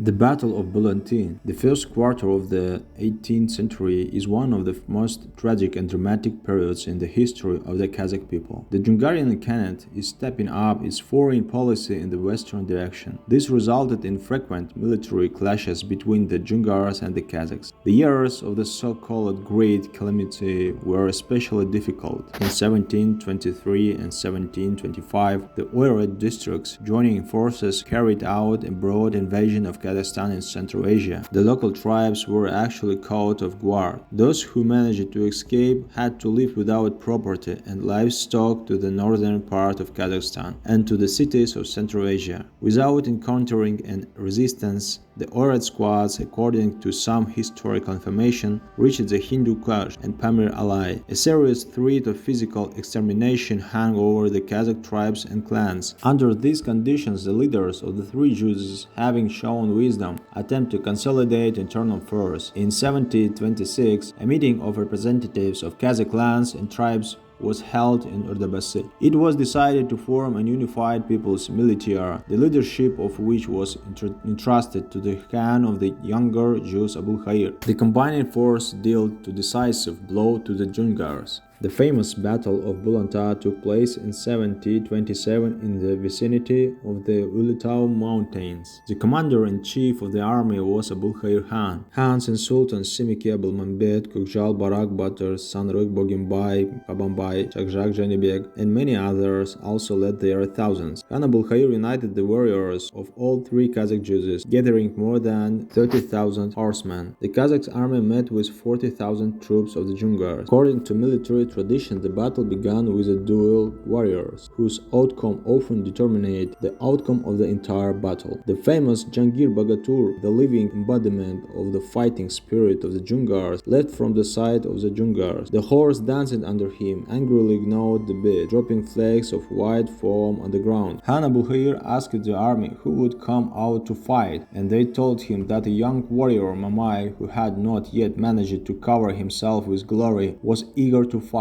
The Battle of Bulanty, the first quarter of the 18th century, is one of the most tragic and dramatic periods in the history of the Kazakh people. The Dzungarian Khanate is stepping up its foreign policy in the western direction. This resulted in frequent military clashes between the Dzungars and the Kazakhs. The years of the so-called Great Calamity were especially difficult. In 1723 and 1725, the Oirat districts joining forces carried out a broad invasion of Kazakhstan and Central Asia. The local tribes were actually caught off guard. Those who managed to escape had to live without property and livestock to the northern part of Kazakhstan and to the cities of Central Asia. Without encountering any resistance, the Oirat squads, according to some historical information, reached the Hindu Kush and Pamir-Alai. A serious threat of physical extermination hung over the Kazakh tribes and clans. Under these conditions, the leaders of the three Juzes, having shown wisdom, attempt to consolidate internal force. In 1726, a meeting of representatives of Kazakh clans and tribes was held in Urdabasi. It was decided to form a unified people's militia, the leadership of which was entrusted to the Khan of the younger Juz Abulkhair. The combined force dealt a decisive blow to the Dzungars. The famous Battle of Bulanty took place in 1727 in the vicinity of the Ulitau Mountains. The commander-in-chief of the army was Abulkhair Khan. Khans and sultans Simike Abulmambet, Kukjal Barak Batur, Sanruk Bogimbai, Kabambai, Chakjak Janibek, and many others also led their thousands. Khan Abulkhair united the warriors of all three Kazakh Juzes, gathering more than 30,000 horsemen. The Kazakh army met with 40,000 troops of the Dzungars. According to military tradition, the battle began with a duel warriors, whose outcome often determined the outcome of the entire battle. The famous Jangir Bagatur, the living embodiment of the fighting spirit of the Dzungars, led from the side of the Dzungars. The horse danced under him, angrily gnawed the bit, dropping flakes of white foam on the ground. Khan Abulkhair asked the army who would come out to fight, and they told him that a young warrior Mamai, who had not yet managed to cover himself with glory, was eager to fight.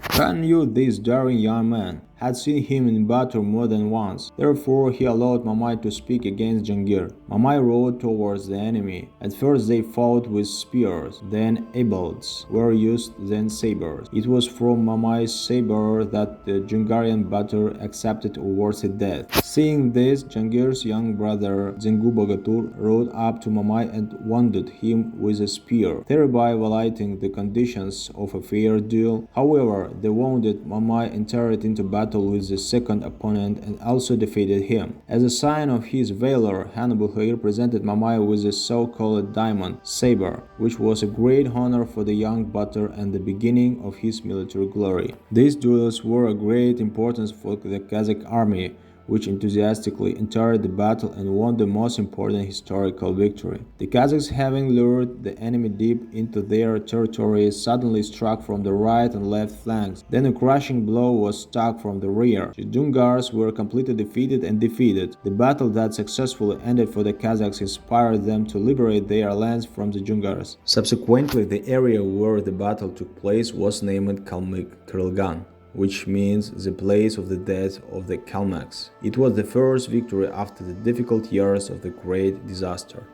Khan knew this daring young man, had seen him in battle more than once. Therefore, he allowed Mamai to speak against Jangir. Mamai rode towards the enemy. At first they fought with spears, then ebolds were used, then sabers. It was from Mamai's saber that the Dzungarian batter accepted a worthy death. Seeing this, Jangir's young brother Zengu Bagatur rode up to Mamai and wounded him with a spear, thereby violating the conditions of a fair duel. However, the wounded Mamai entered into battle with the second opponent and also defeated him. As a sign of his valor, Khan Abulkhair presented Mamai with the so-called diamond saber, which was a great honor for the young batter and the beginning of his military glory. These duels were of great importance for the Kazakh army, which enthusiastically entered the battle and won the most important historical victory. The Kazakhs, having lured the enemy deep into their territory, suddenly struck from the right and left flanks. Then a crushing blow was struck from the rear. The Dzungars were completely defeated and defeated. The battle that successfully ended for the Kazakhs inspired them to liberate their lands from the Dzungars. Subsequently, the area where the battle took place was named Kalmyk, which means the place of the death of the Kalmyks. It was the first victory after the difficult years of the Great Disaster.